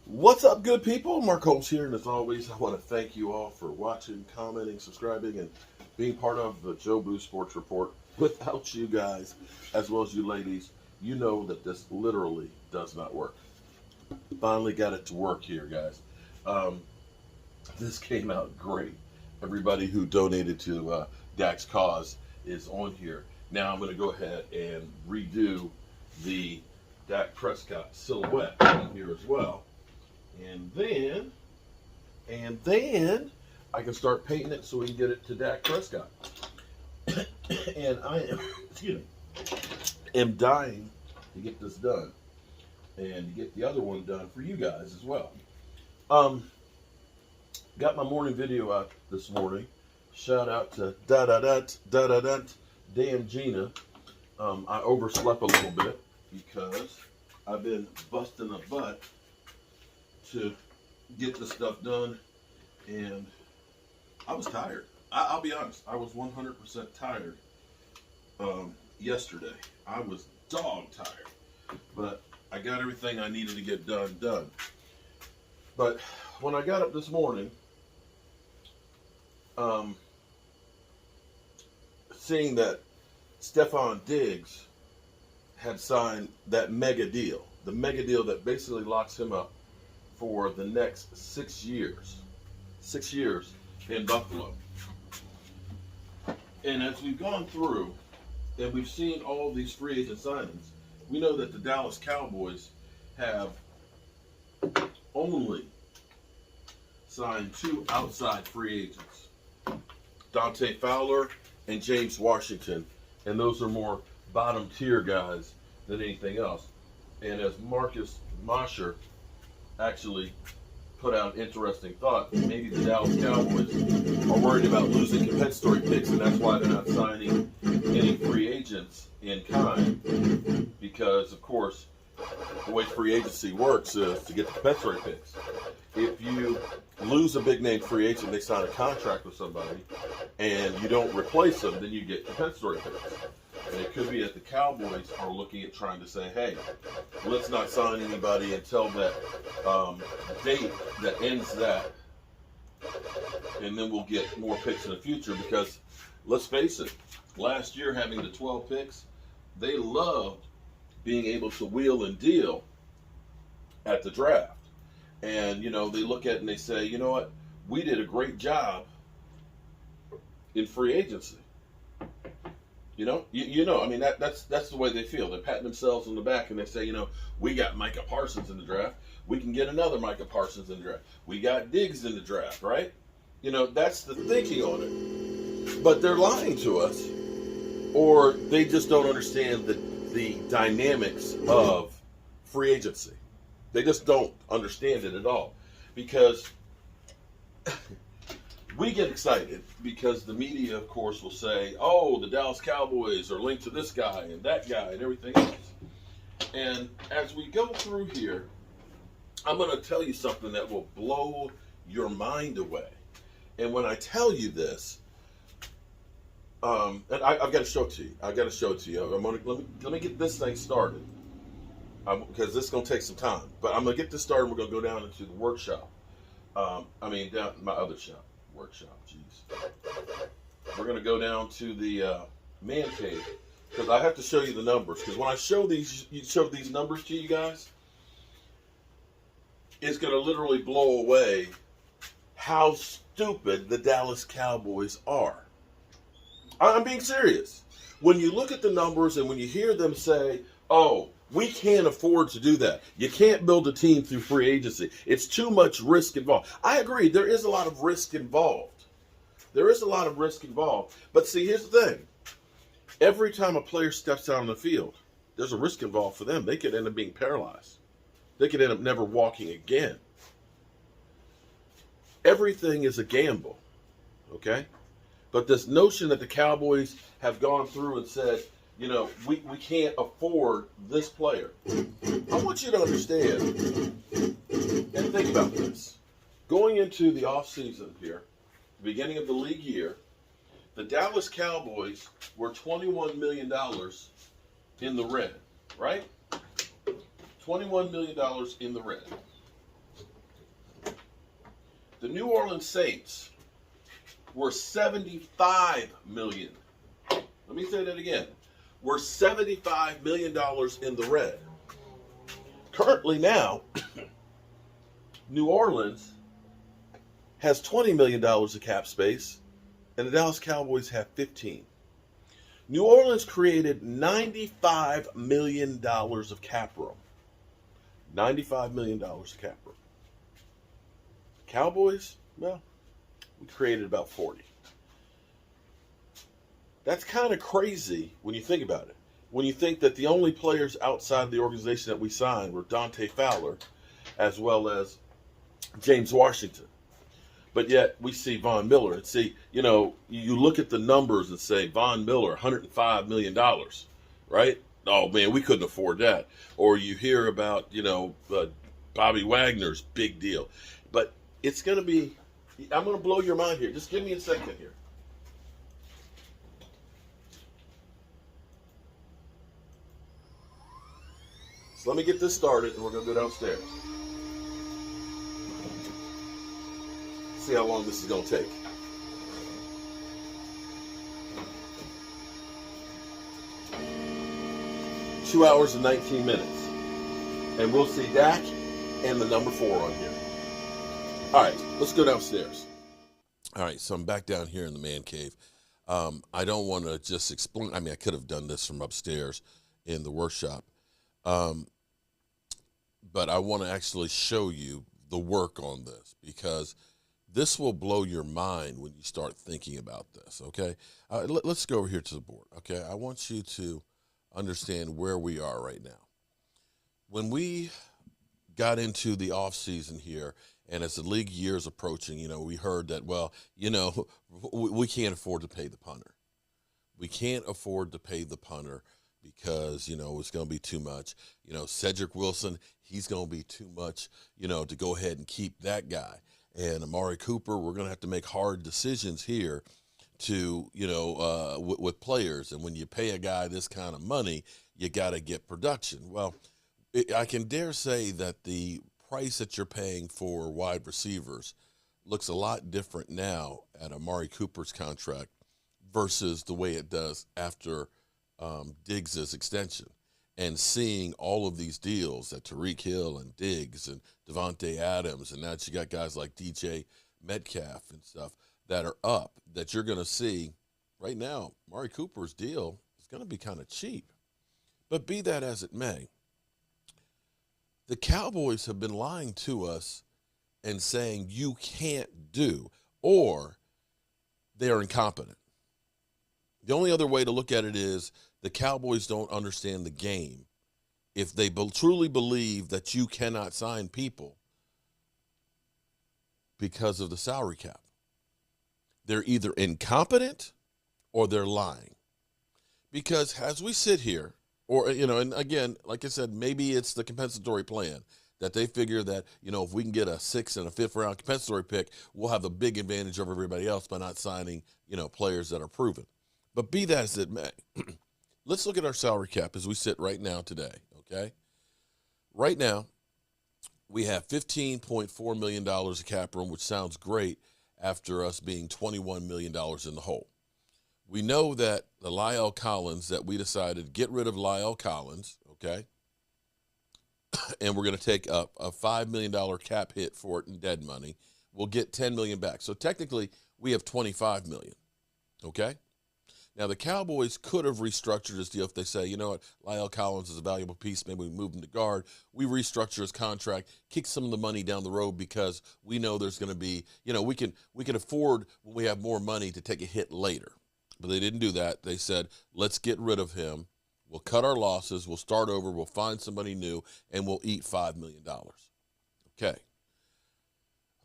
What's up, good people? Mark Holmes here, and as always, I want to thank you all for watching, commenting, subscribing, and being part of the Joe Boo Sports Report. Without you guys, as well as you ladies, you know that this literally does not work. Finally got it to work here, guys. Um, this came out great. Everybody who donated to Dak's cause is on here. Now I'm going to go ahead and redo the Dak Prescott silhouette on here as well. And then I can start painting it so we can get it to Dak Prescott. And I am, excuse me, am dying to get this done and to get the other one done for you guys as well. Got my morning video out this morning. Shout out to damn Gina. I overslept a little bit because I've been busting a butt to get this stuff done, and I was tired. I'll be honest, I was 100% tired yesterday. I was dog tired, but I got everything I needed to get done. But when I got up this morning, seeing that Stefon Diggs had signed that mega deal, the mega deal that basically locks him up for the next 6 years. 6 years in Buffalo. And as we've gone through and we've seen all these free agent signings, we know that the Dallas Cowboys have only signed 2 outside free agents, Dante Fowler and James Washington, and those are more bottom tier guys than anything else. And as Marcus Mosher actually put out an interesting thought, maybe the Dallas Cowboys are worried about losing compensatory picks, and that's why they're not signing any free agents in kind, because of course the way free agency works is to get the compensatory picks. If you lose a big name free agent, they sign a contract with somebody, and you don't replace them, then you get compensatory picks. And it could be that the Cowboys are looking at trying to say, hey, let's not sign anybody until that date that ends that, and then we'll get more picks in the future. Because let's face it, last year having the 12 picks, they loved being able to wheel and deal at the draft. And, you know, they look at it and they say, you know what, we did a great job in free agency. You know, I mean, that's the way they feel. They're patting themselves on the back and they say, you know, we got Micah Parsons in the draft. We can get another Micah Parsons in the draft. We got Diggs in the draft, right? You know, that's the thinking on it. But they're lying to us, or they just don't understand the dynamics of free agency. They just don't understand it at all. Because we get excited because the media, of course, will say, oh, the Dallas Cowboys are linked to this guy and that guy and everything else. And as we go through here, I'm going to tell you something that will blow your mind away. And when I tell you this, and I've got to show it to you. I've got to show it to you. Let me get this thing started, because this is going to take some time. But I'm going to get this started. We're going to go down into the workshop. Down in my other shop. Workshop, jeez. We're going to go down to the man cave, because I have to show you the numbers. Because when I show these numbers to you guys, it's going to literally blow away how stupid the Dallas Cowboys are. I'm being serious. When you look at the numbers and when you hear them say, oh, we can't afford to do that. You can't build a team through free agency. It's too much risk involved. I agree. There is a lot of risk involved. But see, here's the thing. Every time a player steps out on the field, there's a risk involved for them. They could end up being paralyzed. They could end up never walking again. Everything is a gamble, okay? But this notion that the Cowboys have gone through and said, you know, we can't afford this player. I want you to understand and think about this. Going into the offseason here, the beginning of the league year, the Dallas Cowboys were $21 million in the red, right? $21 million in the red. The New Orleans Saints were $75 million. Let me say that again. We're $75 million in the red. Currently now, New Orleans has $20 million of cap space, and the Dallas Cowboys have 15. New Orleans created $95 million of cap room. $95 million of cap room. Cowboys, well, we created about 40. That's kind of crazy when you think about it. When you think that the only players outside of the organization that we signed were Dante Fowler, as well as James Washington. But yet we see Von Miller. And see, you look at the numbers and say, Von Miller, $105 million, right? Oh, man, we couldn't afford that. Or you hear about, Bobby Wagner's big deal. But it's going to be, I'm going to blow your mind here. Just give me a second here. So let me get this started, and we're going to go downstairs. See how long this is going to take. Two hours and 19 minutes. And we'll see Dak and the number 4 on here. All right, let's go downstairs. All right, so I'm back down here in the man cave. I don't want to just explain. I mean, I could have done this from upstairs in the workshop. But I want to actually show you the work on this, because this will blow your mind when you start thinking about this, okay? Let's go over here to the board, okay? I want you to understand where we are right now. When we got into the offseason here, and as the league year is approaching, we heard that, we can't afford to pay the punter. We can't afford to pay the punter because, it's going to be too much. Cedric Wilson, he's going to be too much, to go ahead and keep that guy. And Amari Cooper, we're going to have to make hard decisions here to, with players. And when you pay a guy this kind of money, you got to get production. Well, I can dare say that the price that you're paying for wide receivers looks a lot different now at Amari Cooper's contract versus the way it does after Diggs' extension. And seeing all of these deals that Tyreek Hill and Diggs and Devontae Adams, and now you got guys like DJ Metcalf and stuff that are up, that you're going to see right now, Amari Cooper's deal is going to be kind of cheap. But be that as it may, the Cowboys have been lying to us and saying you can't do, or they are incompetent. The only other way to look at it is the Cowboys don't understand the game. If they truly believe that you cannot sign people because of the salary cap, they're either incompetent or they're lying. Because as we sit here, or, and again, like I said, maybe it's the compensatory plan that they figure that, if we can get a 6th and a 5th round compensatory pick, we'll have a big advantage over everybody else by not signing, players that are proven. But be that as it may, let's look at our salary cap as we sit right now today, okay? Right now, we have $15.4 million of cap room, which sounds great after us being $21 million in the hole. We know that the Lyle Collins, that we decided to get rid of Lyle Collins, okay? And we're going to take a $5 million cap hit for it in dead money. We'll get $10 million back. So technically, we have $25 million, okay? Now, the Cowboys could have restructured this deal if they say, Lyle Collins is a valuable piece. Maybe we move him to guard. We restructure his contract, kick some of the money down the road because we know there's going to be, we can afford when we have more money to take a hit later. But they didn't do that. They said, let's get rid of him. We'll cut our losses. We'll start over. We'll find somebody new, and we'll eat $5 million. Okay.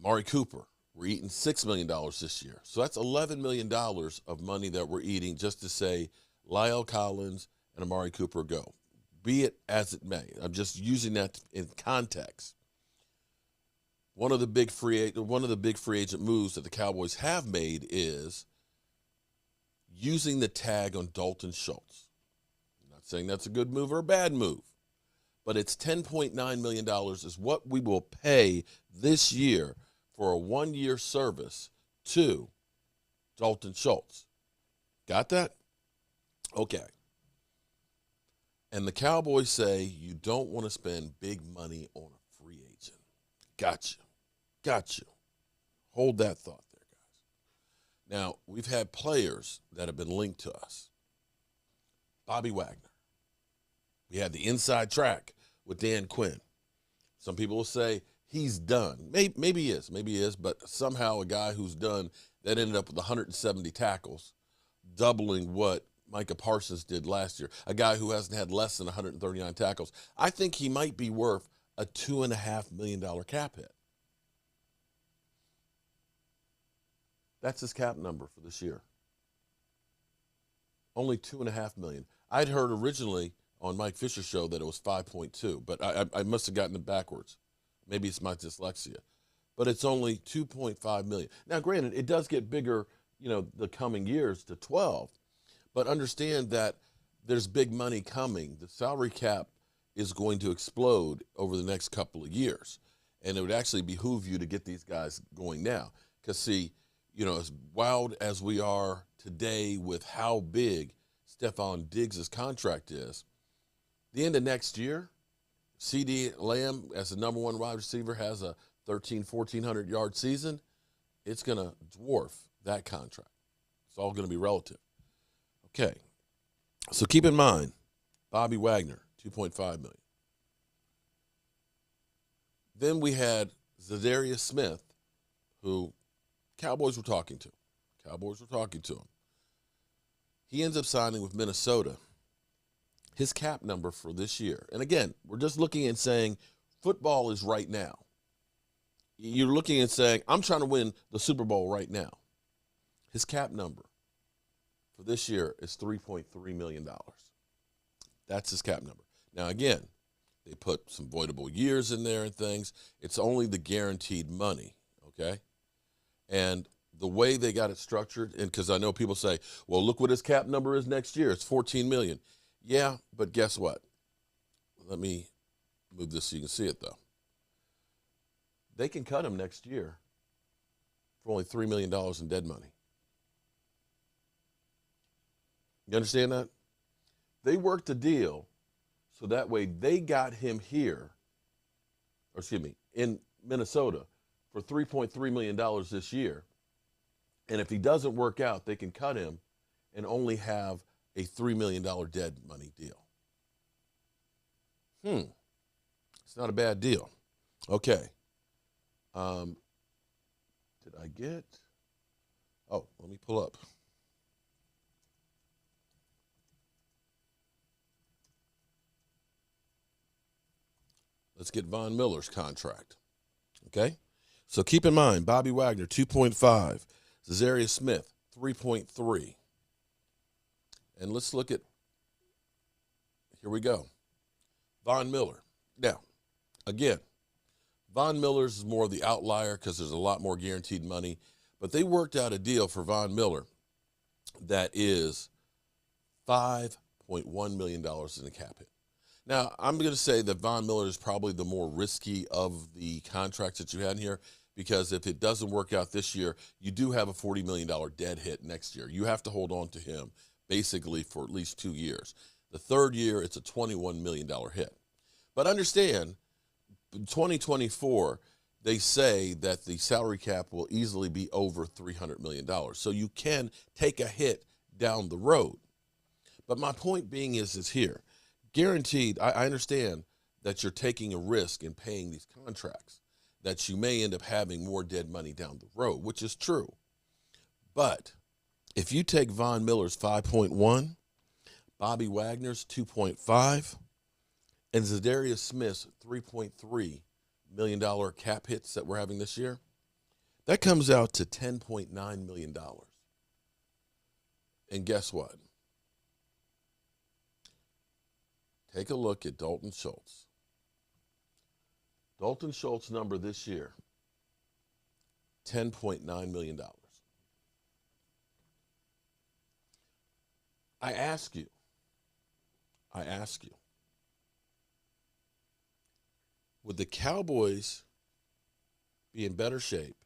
Amari Cooper. We're eating $6 million this year. So that's $11 million of money that we're eating just to say Lyle Collins and Amari Cooper go. Be it as it may. I'm just using that in context. One of the big free agent moves that the Cowboys have made is using the tag on Dalton Schultz. I'm not saying that's a good move or a bad move, but it's $10.9 million is what we will pay this year for a 1-year service to Dalton Schultz. Got that? Okay. And the Cowboys say you don't want to spend big money on a free agent. Got you. Got you. Hold that thought there, guys. Now, we've had players that have been linked to us. Bobby Wagner. We had the inside track with Dan Quinn. Some people will say he's done. Maybe he is, but somehow a guy who's done that ended up with 170 tackles, doubling what Micah Parsons did last year, a guy who hasn't had less than 139 tackles. I think he might be worth a $2.5 million cap hit. That's his cap number for this year. Only $2.5 million. I'd heard originally on Mike Fisher's show that it was 5.2, but I must have gotten it backwards. Maybe it's my dyslexia. But it's only 2.5 million. Now, granted, it does get bigger, the coming years to 12. But understand that there's big money coming. The salary cap is going to explode over the next couple of years. And it would actually behoove you to get these guys going now. Because, see, as wild as we are today with how big Stephon Diggs' contract is, the end of next year, CeeDee Lamb, as the number one wide receiver, has a 1,400 yard season. It's going to dwarf that contract. It's all going to be relative. Okay, so keep in mind, Bobby Wagner, $2.5 million. Then we had Zadarius Smith, who Cowboys were talking to. Him. He ends up signing with Minnesota. His cap number for this year, and again, we're just looking and saying football is right now. You're looking and saying, I'm trying to win the Super Bowl right now. His cap number for this year is $3.3 million. That's his cap number. Now, again, they put some voidable years in there and things. It's only the guaranteed money, okay? And the way they got it structured, and because I know people say, well, look what his cap number is next year. It's $14 million. Yeah, but guess what? Let me move this so you can see it, though. They can cut him next year for only $3 million in dead money. You understand that? They worked a deal so that way they got him here, in Minnesota for $3.3 million this year. And if he doesn't work out, they can cut him and only have a $3 million dead money deal. It's not a bad deal. Okay. Did I get? Oh, let me pull up. Let's get Von Miller's contract. Okay? So keep in mind, Bobby Wagner, 2.5. Zadarius Smith, 3.3. And let's look at, here we go, Von Miller. Now, again, Von Miller's is more of the outlier because there's a lot more guaranteed money. But they worked out a deal for Von Miller that is $5.1 million in the cap hit. Now, I'm going to say that Von Miller is probably the more risky of the contracts that you had in here because if it doesn't work out this year, you do have a $40 million dead hit next year. You have to hold on to him basically for at least 2 years. The third year, it's a $21 million hit. But understand, in 2024, they say that the salary cap will easily be over $300 million. So you can take a hit down the road. But my point being is here. Guaranteed, I understand that you're taking a risk in paying these contracts, that you may end up having more dead money down the road, which is true. But if you take Von Miller's 5.1, Bobby Wagner's 2.5, and Zadarius Smith's $3.3 million cap hits that we're having this year, that comes out to $10.9 million. And guess what? Take a look at Dalton Schultz. Dalton Schultz's number this year, $10.9 million. I ask you, would the Cowboys be in better shape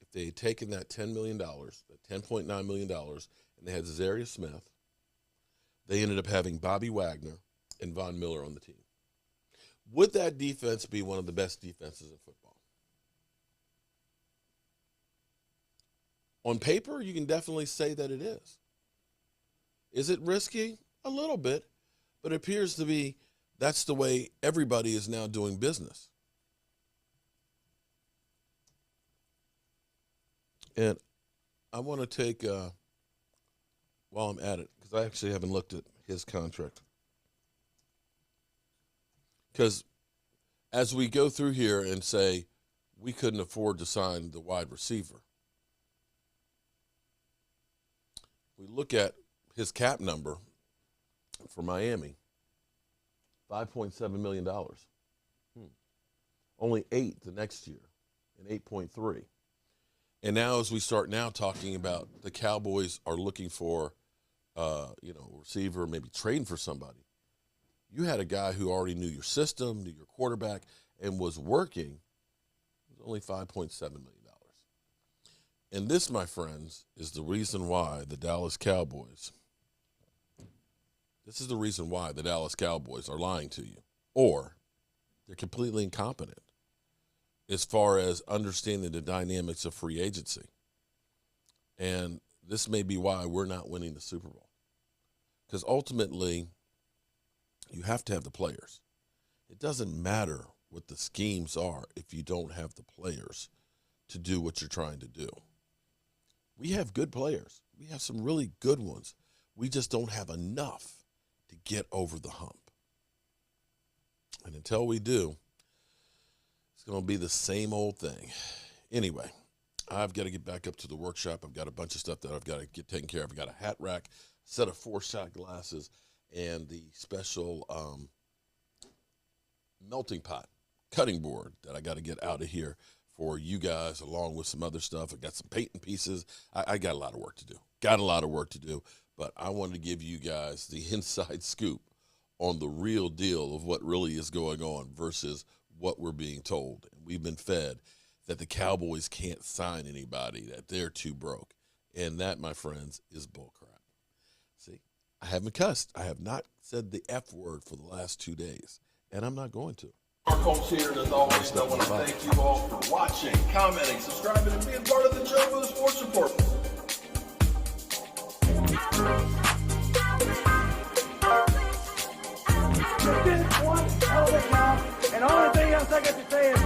if they had taken that $10 million, that $10.9 million, and they had Zarius Smith. They ended up having Bobby Wagner and Von Miller on the team. Would that defense be one of the best defenses in football? On paper, you can definitely say that it is. Is it risky? A little bit, but it appears to be that's the way everybody is now doing business. And I want to take, while I'm at it, because I actually haven't looked at his contract. Because as we go through here and say we couldn't afford to sign the wide receiver, we look at his cap number for Miami, $5.7 million. Only $8 million the next year, and 8.3. And now as we start now talking about the Cowboys are looking for, receiver, maybe trading for somebody. You had a guy who already knew your system, knew your quarterback, and was working. It was only $5.7 million. And this, my friends, is the reason why the Dallas Cowboys, this is the reason why the Dallas Cowboys are lying to you, or they're completely incompetent as far as understanding the dynamics of free agency. And this may be why we're not winning the Super Bowl. Because ultimately, you have to have the players. It doesn't matter what the schemes are if you don't have the players to do what you're trying to do. We have good players. We have some really good ones. We just don't have enough to get over the hump. And until we do, it's going to be the same old thing. Anyway, I've got to get back up to the workshop. I've got a bunch of stuff that I've got to get taken care of. I've got a hat rack, set of 4-shot glasses, and the special melting pot cutting board that I got to get out of here for you guys, along with some other stuff. I got some painting pieces. I got a lot of work to do. But I wanted to give you guys the inside scoop on the real deal of what really is going on versus what we're being told. And we've been fed that the Cowboys can't sign anybody, that they're too broke. And that, my friends, is bullcrap. See, I haven't cussed. I have not said the F word for the last 2 days, and I'm not going to. Our coach here, and as always, I want to thank you all for watching, commenting, subscribing, and being part of the Joe for the Sports Report. You did one hell of a job, and the only thing else I got to say is